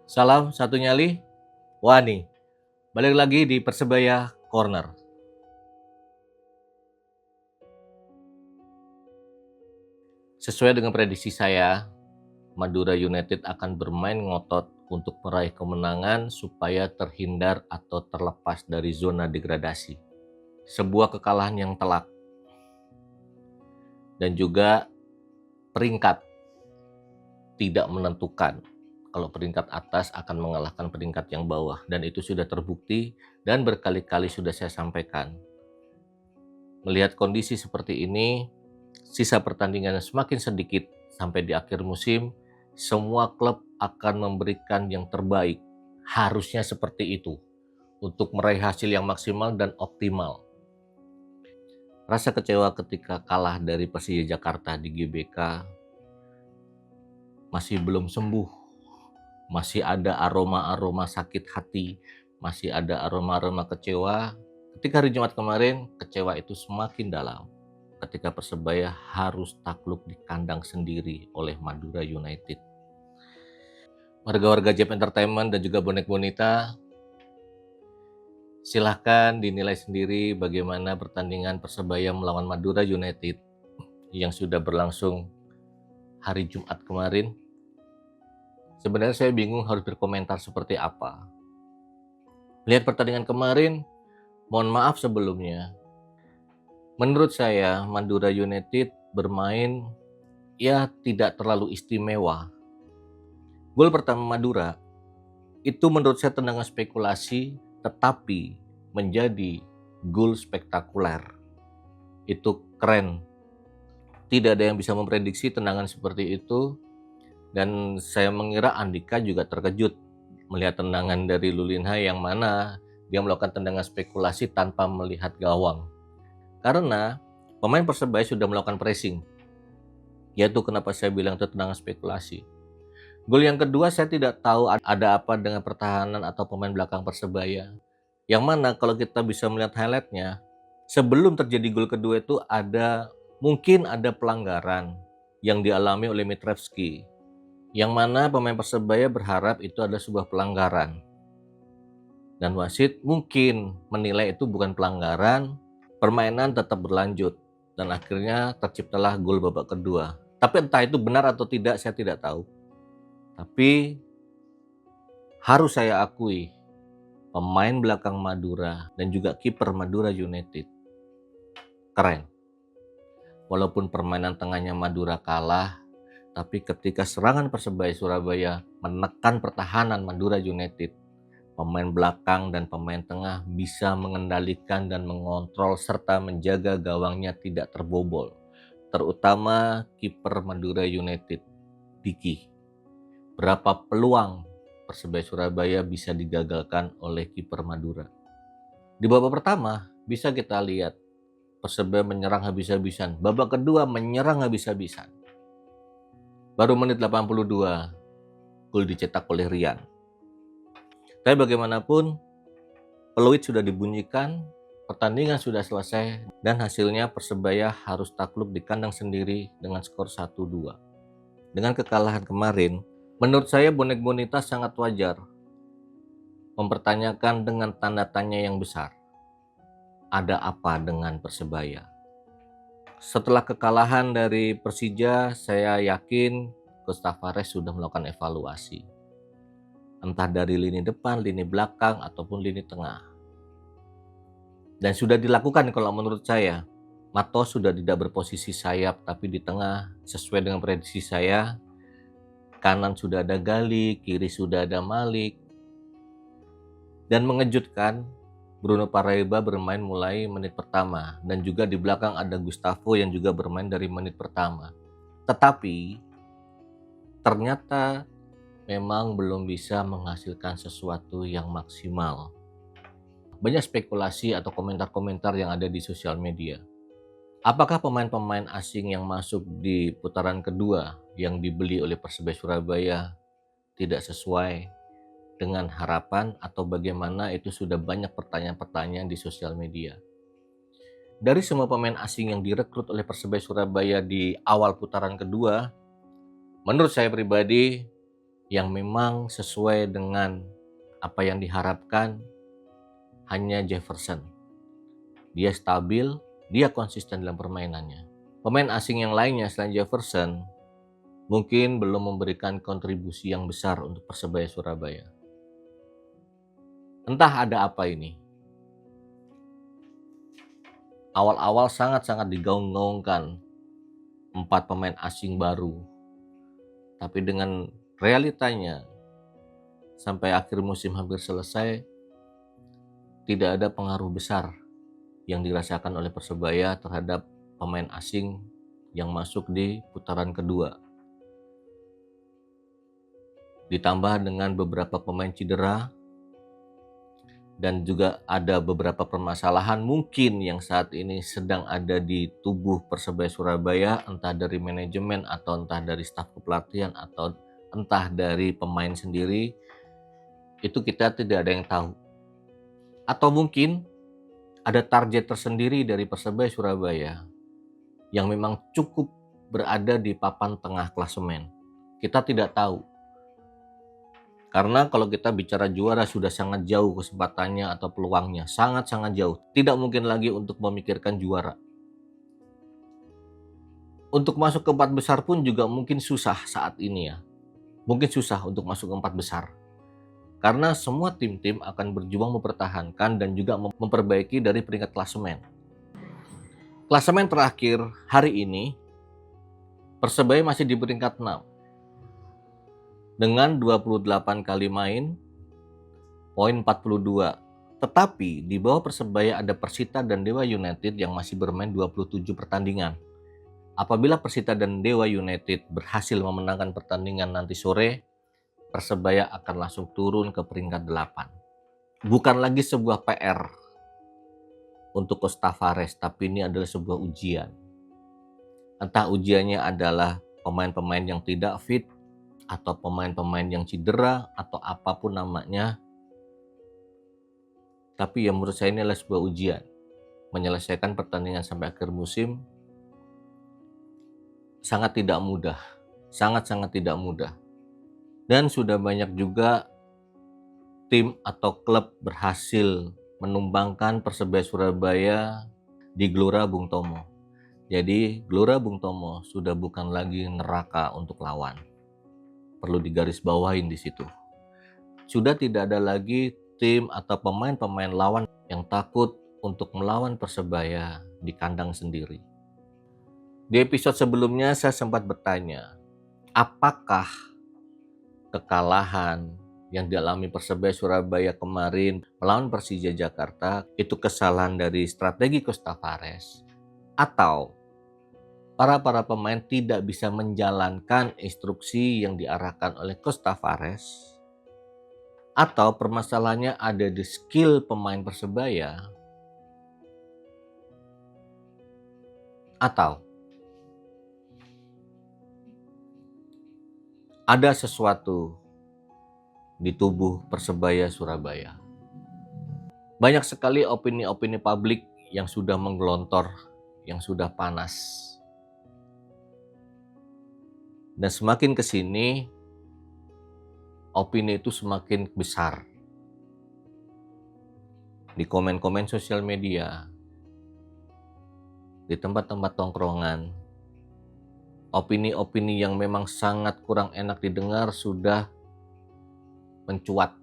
Salam satu nyali, Wani. Balik lagi di Persebaya Corner. Sesuai dengan prediksi saya, Madura United akan bermain ngotot untuk meraih kemenangan supaya terhindar atau terlepas dari zona degradasi. Sebuah kekalahan yang telak dan juga peringkat tidak menentukan. Kalau peringkat atas akan mengalahkan peringkat yang bawah, dan itu sudah terbukti dan berkali-kali sudah saya sampaikan. Melihat kondisi seperti ini, sisa pertandingan semakin sedikit sampai di akhir musim, semua klub akan memberikan yang terbaik. Harusnya seperti itu untuk meraih hasil yang maksimal dan optimal. Rasa kecewa ketika kalah dari Persija Jakarta di GBK masih belum sembuh. Masih ada aroma-aroma sakit hati, masih ada aroma-aroma kecewa. Ketika hari Jumat kemarin, kecewa itu semakin dalam ketika Persebaya harus takluk di kandang sendiri oleh Madura United. Warga-warga Jeb Entertainment dan juga bonek bonita, silahkan dinilai sendiri bagaimana pertandingan Persebaya melawan Madura United yang sudah berlangsung hari Jumat kemarin. Sebenarnya saya bingung harus berkomentar seperti apa. Lihat pertandingan kemarin, mohon maaf sebelumnya, menurut saya Madura United bermain ya tidak terlalu istimewa. Gol pertama Madura itu menurut saya tendangan spekulasi, tetapi menjadi gol spektakuler. Itu keren. Tidak ada yang bisa memprediksi tendangan seperti itu, dan saya mengira Andika juga terkejut melihat tendangan dari Lulinha yang mana dia melakukan tendangan spekulasi tanpa melihat gawang. Karena pemain Persebaya sudah melakukan pressing. Yaitu kenapa saya bilang itu tendangan spekulasi. Gol yang kedua saya tidak tahu ada apa dengan pertahanan atau pemain belakang Persebaya. Yang mana kalau kita bisa melihat highlightnya, sebelum terjadi gol kedua itu mungkin ada pelanggaran yang dialami oleh Mitrevski. Yang mana pemain Persebaya berharap itu adalah sebuah pelanggaran. Dan wasit mungkin menilai itu bukan pelanggaran, permainan tetap berlanjut. Dan akhirnya terciptalah gol babak kedua. Tapi entah itu benar atau tidak, saya tidak tahu. Tapi harus saya akui, pemain belakang Madura dan juga kiper Madura United keren. Walaupun permainan tengahnya Madura kalah, tapi ketika serangan Persebaya Surabaya menekan pertahanan Madura United, pemain belakang dan pemain tengah bisa mengendalikan dan mengontrol serta menjaga gawangnya tidak terbobol. Terutama kiper Madura United, Diki. Berapa peluang Persebaya Surabaya bisa digagalkan oleh kiper Madura. Di babak pertama bisa kita lihat Persebaya menyerang habis-habisan. Babak kedua menyerang habis-habisan. Baru menit 82 gol dicetak oleh Rian. Tapi bagaimanapun peluit sudah dibunyikan, pertandingan sudah selesai, dan hasilnya Persebaya harus takluk di kandang sendiri dengan skor 1-2. Dengan kekalahan kemarin, menurut saya bonek bonita sangat wajar mempertanyakan dengan tanda tanya yang besar. Ada apa dengan Persebaya? Setelah kekalahan dari Persija, saya yakin Coach Tavares sudah melakukan evaluasi. Entah dari lini depan, lini belakang, ataupun lini tengah. Dan sudah dilakukan kalau menurut saya. Matos sudah tidak berposisi sayap, tapi di tengah sesuai dengan prediksi saya. Kanan sudah ada Gali, kiri sudah ada Malik. Dan mengejutkan, Bruno Paraiba bermain mulai menit pertama. Dan juga di belakang ada Gustavo yang juga bermain dari menit pertama. Tetapi ternyata memang belum bisa menghasilkan sesuatu yang maksimal. Banyak spekulasi atau komentar-komentar yang ada di sosial media. Apakah pemain-pemain asing yang masuk di putaran kedua yang dibeli oleh Persebaya Surabaya tidak sesuai dengan harapan, atau bagaimana? Itu sudah banyak pertanyaan-pertanyaan di sosial media. Dari semua pemain asing yang direkrut oleh Persebaya Surabaya di awal putaran kedua, menurut saya pribadi yang memang sesuai dengan apa yang diharapkan hanya Jefferson. Dia stabil, dia konsisten dalam permainannya. Pemain asing yang lainnya selain Jefferson mungkin belum memberikan kontribusi yang besar untuk Persebaya Surabaya. Entah ada apa ini. Awal-awal sangat-sangat digaung-gaungkan 4 pemain asing baru. Tapi dengan realitanya sampai akhir musim hampir selesai, tidak ada pengaruh besar yang dirasakan oleh Persebaya terhadap pemain asing yang masuk di putaran kedua. Ditambah dengan beberapa pemain cedera dan juga ada beberapa permasalahan mungkin yang saat ini sedang ada di tubuh Persebaya Surabaya, entah dari manajemen atau entah dari staf kepelatihan atau entah dari pemain sendiri, itu kita tidak ada yang tahu. Atau mungkin ada target tersendiri dari Persebaya Surabaya yang memang cukup berada di papan tengah klasemen. Kita tidak tahu. Karena kalau kita bicara juara sudah sangat jauh kesempatannya atau peluangnya, sangat-sangat jauh. Tidak mungkin lagi untuk memikirkan juara. Untuk masuk ke 4 besar pun juga mungkin susah saat ini ya. Mungkin susah untuk masuk ke 4 besar. Karena semua tim-tim akan berjuang mempertahankan dan juga memperbaiki dari peringkat klasemen. Klasemen terakhir hari ini, Persebaya masih di peringkat 6. Dengan 28 kali main, poin 42. Tetapi di bawah Persebaya ada Persita dan Dewa United yang masih bermain 27 pertandingan. Apabila Persita dan Dewa United berhasil memenangkan pertandingan nanti sore, Persebaya akan langsung turun ke peringkat 8. Bukan lagi sebuah PR untuk Coach Tavares, tapi ini adalah sebuah ujian. Entah ujiannya adalah pemain-pemain yang tidak fit, atau pemain-pemain yang cedera, atau apapun namanya. Tapi yang menurut saya ini adalah sebuah ujian. Menyelesaikan pertandingan sampai akhir musim sangat tidak mudah. Sangat-sangat tidak mudah. Dan sudah banyak juga tim atau klub berhasil menumbangkan Persebaya Surabaya di Gelora Bung Tomo. Jadi Gelora Bung Tomo sudah bukan lagi neraka untuk lawan. Perlu digarisbawahin di situ. Sudah tidak ada lagi tim atau pemain-pemain lawan yang takut untuk melawan Persebaya di kandang sendiri. Di episode sebelumnya saya sempat bertanya, apakah kekalahan yang dialami Persebaya Surabaya kemarin melawan Persija Jakarta itu kesalahan dari strategi Coach Tavares, atau para pemain tidak bisa menjalankan instruksi yang diarahkan oleh Coach Tavares, atau permasalahannya ada di skill pemain Persebaya, atau ada sesuatu di tubuh Persebaya Surabaya. Banyak sekali opini-opini publik yang sudah menggelontor, yang sudah panas. Dan semakin ke sini, opini itu semakin besar. Di komen-komen sosial media, di tempat-tempat tongkrongan, opini-opini yang memang sangat kurang enak didengar sudah mencuat.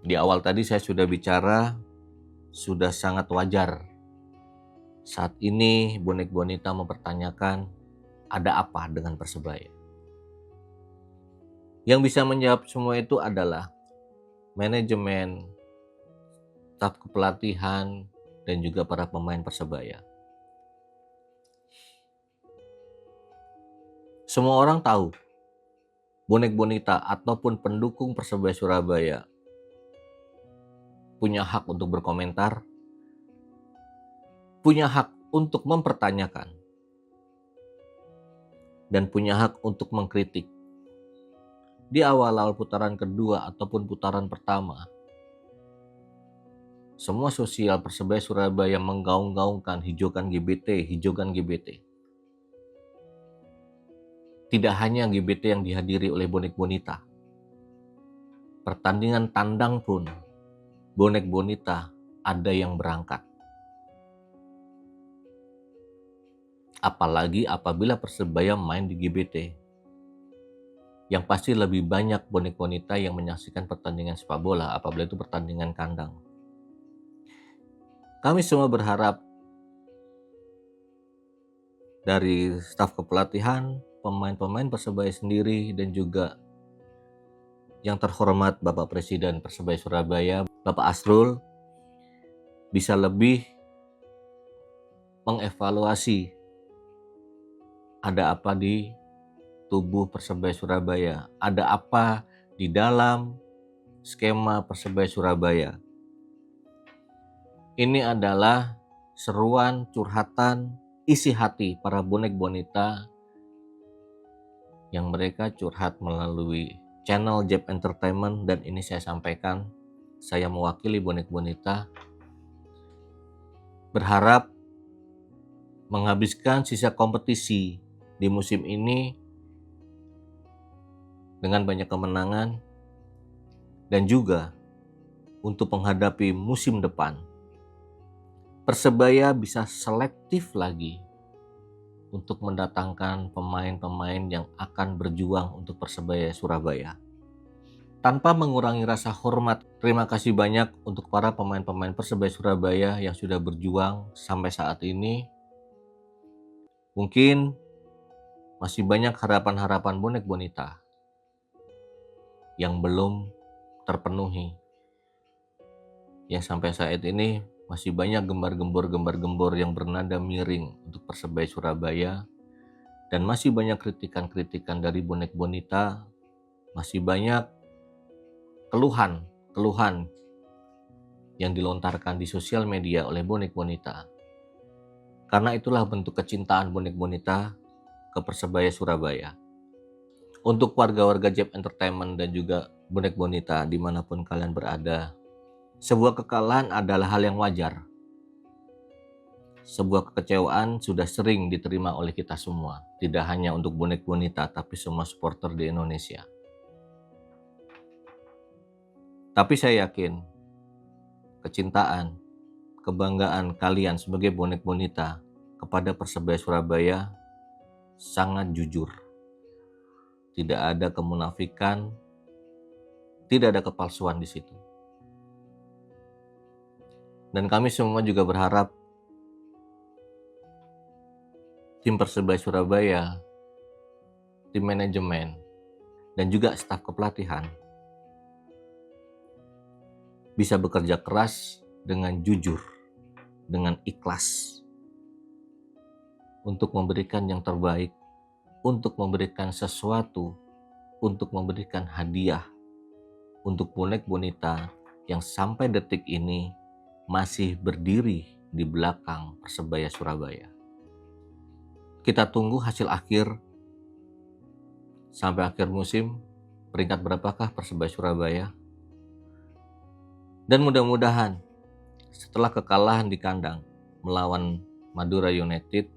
Di awal tadi saya sudah bicara, sudah sangat wajar. Saat ini bonek bonita mempertanyakan, ada apa dengan Persebaya? Yang bisa menjawab semua itu adalah manajemen, staf kepelatihan, dan juga para pemain Persebaya. Semua orang tahu, bonek bonita ataupun pendukung Persebaya Surabaya punya hak untuk berkomentar, punya hak untuk mempertanyakan, dan punya hak untuk mengkritik. Di awal-awal putaran kedua ataupun putaran pertama, semua sosial Persebaya Surabaya menggaung-gaungkan hijaukan GBT, hijaukan GBT. Tidak hanya GBT yang dihadiri oleh bonek bonita. Pertandingan tandang pun bonek bonita ada yang berangkat. Apalagi apabila Persebaya main di GBT. Yang pasti lebih banyak bonek bonita yang menyaksikan pertandingan sepak bola apabila itu pertandingan kandang. Kami semua berharap dari staf kepelatihan, pemain-pemain Persebaya sendiri, dan juga yang terhormat Bapak Presiden Persebaya Surabaya, Bapak Asrul, bisa lebih mengevaluasi ada apa di tubuh Persebaya Surabaya, ada apa di dalam skema Persebaya Surabaya. Ini adalah seruan, curhatan, isi hati para bonek bonita yang mereka curhat melalui channel Jeb Entertainment, dan ini saya sampaikan, saya mewakili bonek bonita, berharap menghabiskan sisa kompetisi di musim ini dengan banyak kemenangan, dan juga untuk menghadapi musim depan Persebaya bisa selektif lagi untuk mendatangkan pemain-pemain yang akan berjuang untuk Persebaya Surabaya. Tanpa mengurangi rasa hormat, terima kasih banyak untuk para pemain-pemain Persebaya Surabaya yang sudah berjuang sampai saat ini. Mungkin masih banyak harapan-harapan bonek bonita yang belum terpenuhi. Yang sampai saat ini masih banyak gembar-gembor yang bernada miring untuk Persebaya Surabaya, dan masih banyak kritikan-kritikan dari bonek bonita, masih banyak keluhan yang dilontarkan di sosial media oleh bonek bonita. Karena itulah bentuk kecintaan bonek bonita ke Persebaya Surabaya. Untuk warga-warga Jeb Entertainment dan juga bonek bonita dimanapun kalian berada, sebuah kekalahan adalah hal yang wajar. Sebuah kekecewaan sudah sering diterima oleh kita semua, tidak hanya untuk bonek bonita tapi semua supporter di Indonesia. Tapi saya yakin kecintaan, kebanggaan kalian sebagai bonek bonita kepada Persebaya Surabaya sangat jujur. Tidak ada kemunafikan, tidak ada kepalsuan di situ. Dan kami semua juga berharap tim Persebaya Surabaya, tim manajemen, dan juga staf kepelatihan bisa bekerja keras dengan jujur, dengan ikhlas, untuk memberikan yang terbaik, untuk memberikan sesuatu, untuk memberikan hadiah untuk bonek bonita yang sampai detik ini masih berdiri di belakang Persebaya Surabaya. Kita tunggu hasil akhir sampai akhir musim, peringkat berapakah Persebaya Surabaya. Dan mudah-mudahan setelah kekalahan di kandang melawan Madura United,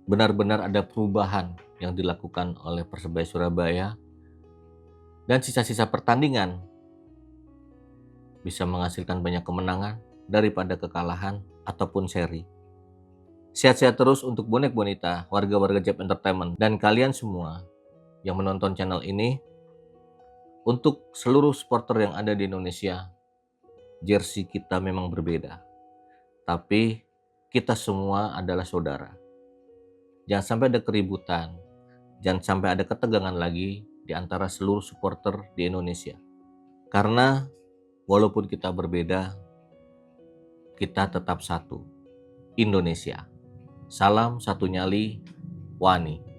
benar-benar ada perubahan yang dilakukan oleh Persebaya Surabaya, dan sisa-sisa pertandingan bisa menghasilkan banyak kemenangan daripada kekalahan ataupun seri. Sehat-sehat terus untuk bonek bonita, warga-warga Jeb Entertainment, dan kalian semua yang menonton channel ini. Untuk seluruh supporter yang ada di Indonesia, jersey kita memang berbeda, tapi kita semua adalah saudara. Jangan sampai ada keributan, jangan sampai ada ketegangan lagi di antara seluruh supporter di Indonesia. Karena walaupun kita berbeda, kita tetap satu. Indonesia. Salam satu nyali, Wani.